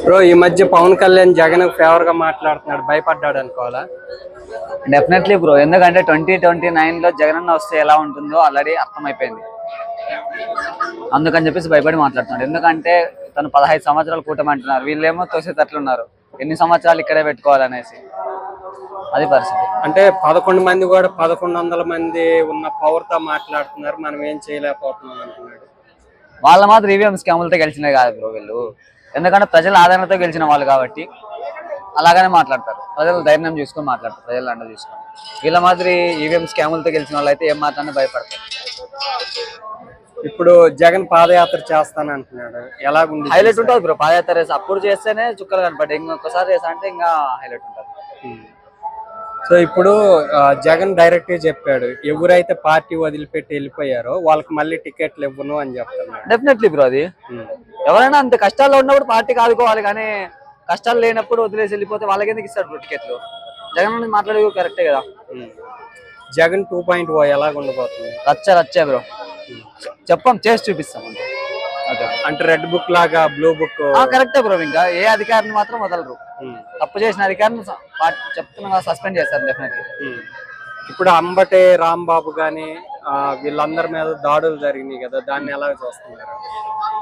Bro ఈ మధ్య Pawan Kalyan Jagan favour గా మాట్లాడుతున్నాడు, భయపడ్డాడు అనుకోవాలా? డెఫినెట్లీ బ్రో, ఎందుకంటే 2029 లో జగనన్న వస్తే ఎలా ఉంటుందో ఆల్రెడీ అర్థమైపోయింది. అందుకని చెప్పేసి భయపడి మాట్లాడుతున్నాడు. ఎందుకంటే తను 15 సంవత్సరాలు కూటమి అంటున్నారు, వీళ్ళేమో తోసేటట్లున్నారు. ఎన్ని సంవత్సరాలు ఇక్కడే పెట్టుకోవాలనేసి అది పరిస్థితి. అంటే 11 మంది కూడా 1100 మంది ఉన్న పవర్ తో మాట్లాడుతున్నారు, మనం ఏం చేయలేకపోతున్నాం అంటున్నాడు. వాళ్ళ మాత్రం ఈవీఎం స్కాములతో గెలిచినవి కాదు బ్రో వీళ్ళు. ఎందుకంటే ప్రజల ఆదరణతో గెలిచిన వాళ్ళు కాబట్టి అలాగనే మాట్లాడతారు. ప్రజలు ధైర్యం చూసుకొని మాట్లాడతారు, ప్రజలు అండ చూసుకొని. వీళ్ళ మాదిరి ఈవీఎం స్కాములతో గెలిచిన వాళ్ళు అయితే ఏం మాట్లాడినా భయపడతారు. ఇప్పుడు జగన్ పాదయాత్ర చేస్తాను అంటున్నాడు, ఎలాగుంది? హైలైట్ ఉంటుంది బ్రో పాదయాత్ర. అప్పుడు చేస్తేనే చుక్కలు కనపడ్డాయి, ఇంకొకసారి చేస్తా అంటే ఇంకా హైలైట్ ఉంటుంది. సో ఇప్పుడు జగన్ డైరెక్ట్ గా చెప్పాడు, ఎవరైతే పార్టీ వదిలిపెట్టి వెళ్ళిపోయారో వాళ్ళకి మళ్ళీ టికెట్లు ఇవ్వను అని చెప్తున్నాడు. డెఫినెట్లీ బ్రో, అది ఎవరైనా అంత కష్టాల్లో ఉన్నప్పుడు పార్టీకి ఆదుకోవాలి, కానీ కష్టాలు లేనప్పుడు వదిలేసి వెళ్ళిపోతే వాళ్ళకి ఎందుకు ఇస్తాడు బ్రో టికెట్లు? జగన్ మాట్లాడే కరెక్టే కదా. జగన్ 2.0 ఎలాగ ఉండబోతుంది? రచ్చే బ్రో, చెప్పాం చేసి చూపిస్తాం. అంటే రెడ్ బుక్ లాగా బ్లూ బుక్ కరెక్టే బ్రో. ఇంకా ఏ అధికారిని మాత్రం వదలరు, తప్పు చేసిన అధికారిని చెప్తున్నా సస్పెండ్ చేస్తారు డెఫినెట్లీ. ఇప్పుడు అంబటే రాంబాబు గాని వీళ్ళందరి మీద దాడులు జరిగినాయి కదా, దాన్ని ఎలా చూస్తున్నారు?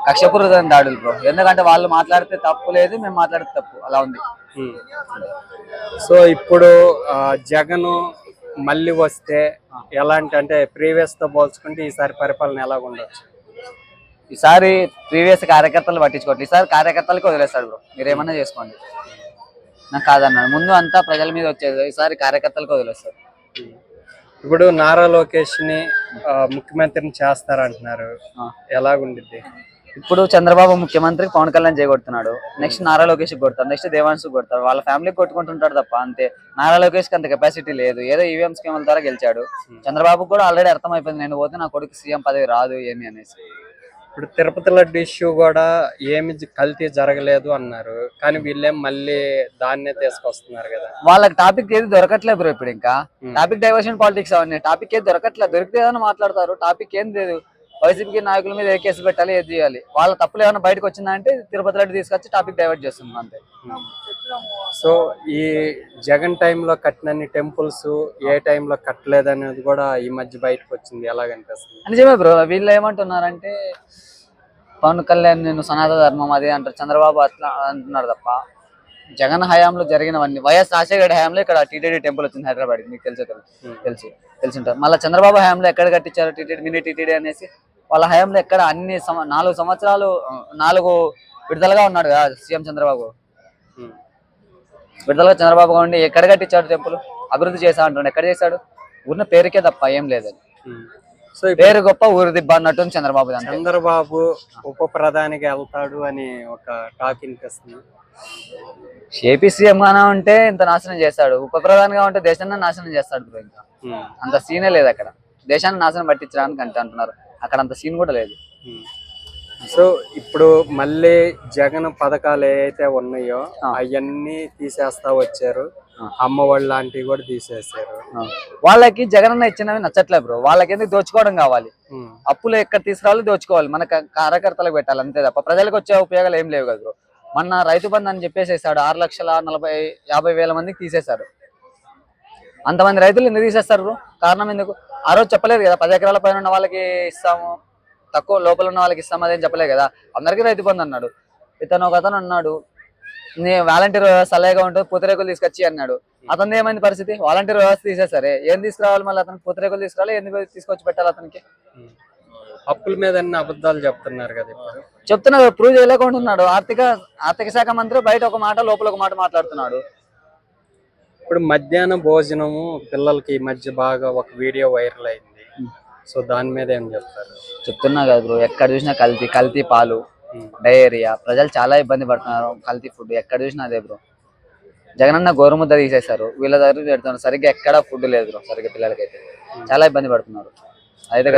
కక్షపూరిత దాడులు బ్రో, ఎందుకంటే వాళ్ళు మాట్లాడితే తప్పు లేదు, మేము మాట్లాడితే తప్పు, అలా ఉంది. సో ఇప్పుడు జగన్ మళ్ళీ వస్తే ఎలాంటి, అంటే ప్రీవియస్ తో పోల్చుకుంటే ఈసారి పరిపాలన ఎలాగ ఉండొచ్చు? ఈసారి ప్రీవియస్ కార్యకర్తలు పట్టించుకోవట్లేదు, ఈసారి కార్యకర్తలకు వదిలేస్తాడు బ్రో. మీరేమన్నా చేసుకోండి, నాకు కాదన్నాడు. ముందు అంతా ప్రజల మీద వచ్చేది, ఈసారి కార్యకర్తలకు వదిలేస్తాడు. ఇప్పుడు నారా లోకేష్ ని ముఖ్యమంత్రిని చేస్తారంటున్నారు, ఎలాగుండిద్ది? ఇప్పుడు చంద్రబాబు ముఖ్యమంత్రి, పవన్ కళ్యాణ్ చేయగొడుతున్నాడు, నెక్స్ట్ నారా లోకేష్ కొడతాడు, నెక్స్ట్ దేవాంశ్ కొడతాడు. వాళ్ళ ఫ్యామిలీకి కొట్టుకుంటుంటాడు తప్ప అంతే. నారా లోకేష్ కి అంత కెపాసిటీ లేదు, ఏదో ఈవీఎం స్కీముల ద్వారా గెలిచాడు. చంద్రబాబు కూడా ఆల్రెడీ అర్థమైపోయింది, నేను పోతే నా కొడుకు సీఎం పదవి రాదు ఏమి అనేసి. ఇప్పుడు తిరుపతి లడ్డు ఇష్యూ కూడా ఏమి కల్తీ జరగలేదు అన్నారు, కానీ వీళ్ళేం మళ్ళీ దాన్నే తీసుకొస్తున్నారు కదా. వాళ్ళకి టాపిక్ ఏది దొరకట్లేదు బ్రో. ఇప్పుడు ఇంకా టాపిక్ డైవర్షన్ పాలిటిక్స్ అవన్నీ, టాపిక్ ఏది దొరకట్లేదు. దొరికితే ఏదైనా మాట్లాడతారు, టాపిక్ ఏం లేదు. వైసీపీ నాయకుల మీద ఏ కేసు పెట్టాలి, ఏది చేయాలి, వాళ్ళ తప్పులు ఏమైనా బయటకు వచ్చిందంటే తిరుపతి లడ్డు తీసుకొచ్చి టాపిక్ డైవర్ట్ చేస్తుంది అంతే. సో ఈ జగన్ టైంలో కట్టినన్ని టెంపుల్స్ ఏ టైంలో కట్టలేదు అనేది కూడా ఈ మధ్య బయటకు వచ్చింది, ఎలాగనిపిస్తుంది? నిజమే బ్రో, వీళ్ళు ఏమంటున్నారంటే పవన్ కళ్యాణ్ నేను సనాతన ధర్మం అది అంటారు, చంద్రబాబు అట్లా అంటున్నారు తప్ప జగన్ హయాంలో జరిగినవన్నీ. వైఎస్ రాజశేఖర హయాంలో ఇక్కడ టీటీడీ టెంపుల్ వచ్చింది హైదరాబాద్, మీకు తెలిసింటారు. మళ్ళీ చంద్రబాబు హయాంలో ఎక్కడ కట్టించారు టీటీడీ, మినీ టీటీడీ అనేసి. వాళ్ళ హయాంలో ఎక్కడ అన్ని 4 సంవత్సరాలు 4 విడుదలగా ఉన్నాడు కదా సీఎం చంద్రబాబు. విడుదలగా చంద్రబాబు ఉండి ఎక్కడ కట్టించాడు టెంపుల్? అభివృద్ధి చేశా అంటుండే, ఎక్కడ చేశాడు? ఉన్న పేరుకే తప్ప ఏం లేదని. సో పేరు గొప్ప ఊరు దిబ్బ అన్నట్టు చంద్రబాబు. చంద్రబాబు ఉప ప్రధానిగా వెళ్తాడు అని ఒక టాక్ వినిపిస్తుంది. ఏపీ సీఎం గానే ఉంటే ఇంత నాశనం చేస్తాడు, ఉప ప్రధానిగా ఉంటే దేశాన్ని నాశనం చేస్తాడు బ్రో. ఇంకా అంత సీనే లేదు అక్కడ, దేశాన్ని నాశనం పట్టించడానికి అంటే అంటున్నారు, అక్కడ అంత సీన్ కూడా లేదు. సో ఇప్పుడు మళ్ళీ జగన్ పథకాలు ఏవైతే ఉన్నాయో అవన్నీ తీసేస్తా వచ్చారు, అమ్మ వాళ్ళు లాంటివి కూడా తీసేసారు. వాళ్ళకి జగన్ అన్న ఇచ్చినవి నచ్చట్లేదు బ్రో. వాళ్ళకి ఎందుకు దోచుకోవడం కావాలి, అప్పులు ఎక్కడ తీసుకురావాలి దోచుకోవాలి, మన కార్యకర్తలకు పెట్టాలి అంతే తప్ప ప్రజలకు వచ్చే ఉపయోగాలు ఏం లేవు కదా బ్రో. మొన్న రైతు బంధు అని చెప్పేసేసాడు, 6,50,000 మందికి తీసేశారు. అంతమంది రైతులు ఎందుకు తీసేస్తారు బ్రో? కారణం ఎందుకు? ఆ రోజు చెప్పలేదు కదా 10 ఎకరాల పైన ఉన్న వాళ్ళకి ఇస్తాము, తక్కువ లోపల ఉన్న వాళ్ళకి ఇస్తాము అదేం చెప్పలేదు కదా. అందరికీ రైతు బంధు అన్నాడు. ఒక అతను అన్నాడు వాలంటీర్ వ్యవస్థ అలాగే ఉంటుంది, పూతరేకులు తీసుకొచ్చి అన్నాడు. అతను ఏమైంది పరిస్థితి? వాలంటీర్ వ్యవస్థ తీసేసరే, ఏం తీసుకురావాలి మళ్ళీ అతనికి? పూతరేకులు తీసుకురావాలి, ఎందుకు తీసుకొచ్చి పెట్టాలి అతనికి? అప్పుల మీద అన్ని అబద్ధాలు చెప్తున్నారు కదా. చెప్తున్నారు, ప్రూవ్ చేయలేకుంటున్నాడు. ఆర్థిక శాఖ మంత్రి బయట ఒక మాట లోపల ఒక మాట మాట్లాడుతున్నాడు. ఇప్పుడు మధ్యాహ్న భోజనము పిల్లలకి ఈ మధ్య బాగా ఒక వీడియో వైరల్ అయింది, సో దాని మీద ఏం చెప్తారు? చెప్తున్నా కదా బ్రో, ఎక్కడ చూసినా కల్తీ పాలు, డయేరియా, ప్రజలు చాలా ఇబ్బంది పడుతున్నారు. కల్తీ ఫుడ్ ఎక్కడ చూసినా అదే బ్రో. జగనన్న గోరుముద్ద తీసేశారు, వీళ్ళ దగ్గర పెడుతున్నారు. సరిగ్గా ఎక్కడా ఫుడ్ లేదు బ్రో సరిగ్గా, పిల్లలకైతే చాలా ఇబ్బంది పడుతున్నారు. అయితే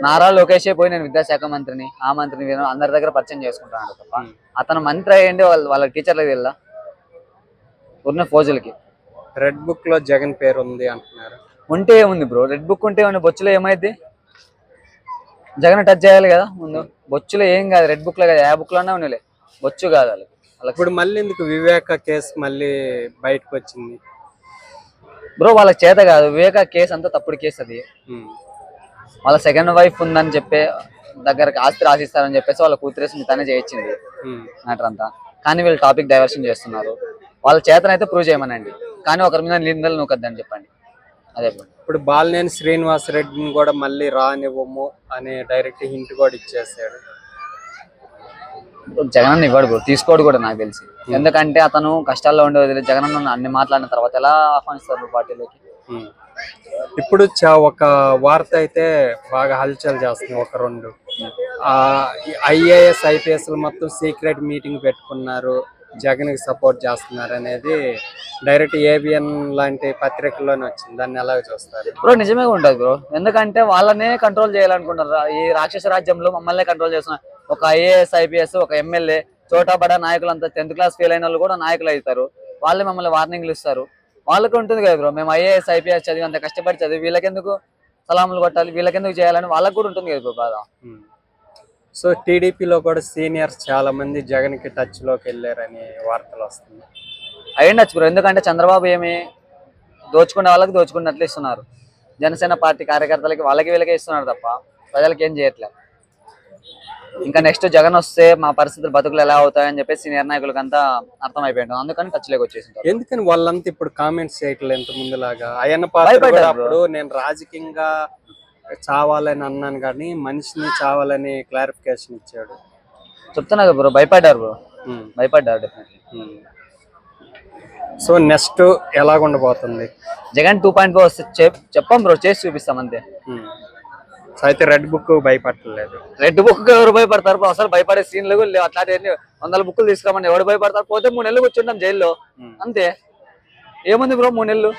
నారా లోకేష్ పోయి నేను విద్యాశాఖ మంత్రిని, ఆ మంత్రిని అందరి దగ్గర పరిచయం చేసుకుంటాను తప్ప అతను మంత్రి అయ్యండి వాళ్ళ టీచర్లకు వెళ్ళా ఉన్న ఫోజులకి. రెడ్ బుక్ లో జగన్ పేరు ఉంది అంటున్నారు, ఉంటే ఏముంది బ్రో? రెడ్ బుక్ ఉంటే ఏమన్నా, బొచ్చులో ఏమైంది? జగన్ టచ్ చేయాలి కదా ముందు. బొచ్చులో ఏం కాదు, రెడ్ బుక్ లో కదా, ఏ బుక్ లోనే ఉండలే, బొచ్చు కాదు వాళ్ళకి. ఇప్పుడు మళ్ళీ ఎందుకు వివేక కేసు మళ్ళీ బయటకు వచ్చింది? బ్రో వాళ్ళకి చేత కాదు, వివేక కేసు అంతా తప్పుడు కేసు అది. ఉమ్, వాళ్ళ సెకండ్ వైఫ్ ఉందని చెప్పి దగ్గరకు ఆస్తి రాసిస్తారని చెప్పేసి వాళ్ళ కూతురేసి మిగతానే చేయించింది ఉమ్. మ్యాటర్ అంతా. కానీ వీళ్ళు టాపిక్ డైవర్షన్ చేస్తున్నారు. వాళ్ళ చేతనైతే ప్రూవ్ చేయమనండి, కానీ ఒకరి మీద నిందలు నూకద్దని చెప్పండి. అదే bro. ఇప్పుడు బాలినేని శ్రీనివాసరెడ్డిని కూడా మళ్ళీ రానివ్వము అనే డైరెక్ట్ హింట్ కూడా ఇచ్చేసాడు. జగన్ ఇవ్వడు బ్రో, తీసుకోడు కూడా నాకు తెలిసి. ఎందుకంటే అతను కష్టాల్లో ఉండే వదిలే జగన్ అన్ని మాట్లాడిన తర్వాత ఎలా ఆహ్వానిస్తారు పార్టీలోకి? ఉమ్. ఇప్పుడు ఒక వార్త అయితే బాగా హల్చల్ చేస్తుంది, ఒక రెండు IAS IPS మొత్తం సీక్రెట్ మీటింగ్ పెట్టుకున్నారు, జగన్ కి సపోర్ట్ చేస్తున్నారు అనేది డైరెక్ట్ ABN లాంటి పత్రికల్లోనే వచ్చింది. దాన్ని ఎలా చూస్తారు? బ్రో నిజమే ఉంటది బ్రో, ఎందుకంటే వాళ్ళనే కంట్రోల్ చేయాలనుకుంటారు. ఈ రాక్షస రాజ్యంలో మమ్మల్ని కంట్రోల్ చేస్తున్నారు. ఒక IAS IPS ఒక MLA చోటా బడా నాయకులంతా 10th క్లాస్ ఫెయిల్ అయిన వాళ్ళు కూడా నాయకులు అవుతారు. వాళ్ళే మమ్మల్ని వార్నింగ్లు ఇస్తారు. వాళ్ళకి ఉంటుంది కదా బ్రో, మేము IAS IPS చదివి అంత కష్టపడి చదివి వీళ్ళకెందుకు సలాములు కొట్టాలి, వీళ్ళకెందుకు చేయాలని వాళ్ళకి కూడా ఉంటుంది కదా బ్రో బాధ. సో టీడీపీలో కూడా సీనియర్స్ చాలా మంది జగన్ కి టచ్ లోకి వెళ్ళారని వార్తలు వస్తున్నాయి. అయ్యిండొచ్చు బ్రో, ఎందుకంటే చంద్రబాబు ఏమి దోచుకునే వాళ్ళకి దోచుకున్నట్లు ఇస్తున్నారు. జనసేన పార్టీ కార్యకర్తలకి వాళ్ళకి వీళ్ళకే ఇస్తున్నారు తప్ప ప్రజలకి ఏం చేయట్లేదు. ఇంకా నెక్స్ట్ జగన్ వస్తే మా పరిస్థితులు బతుకులు ఎలా అవుతాయని చెప్పేసి సీనియర్ నాయకులకి అంతా అర్థమైపోయింది. అందుకని టచ్లోకి వచ్చేసింటారు. ఎందుకని వాళ్ళంతా ఇప్పుడు కామెంట్స్ చేయట్లేదు ఎంత ముందులాగా? అయ్యన్న పాత్ర కూడా అప్పుడు నేను రాజకీయంగా చావాలని అన్నాను కానీ మనిషిని చావాలని క్లారిఫికేషన్ ఇచ్చాడు. చెప్తున్నా కదా బ్రో, భయపడ్డారు బ్రో, భయపడ్డారు డెఫినెట్లీ. సో నెక్స్ట్ ఎలాగుండబోతుంది? జగన్ 2.0 వస్తే చెప్పాం బ్రో, చేసి చూపిస్తాం అంతే. సో అయితే రెడ్ బుక్ భయపడలేదు. రెడ్ బుక్ ఎవరు భయపడతారు బ్రో? అసలు భయపడే సీన్లు కూడా లేవు. అట్లాంటి 100 బుక్కులు తీసుకోమని ఎవరు భయపడతారు? పోతే 3 నెలలు కూర్చుంటాం జైల్లో అంతే. ఏముంది బ్రో 3 నెలలు?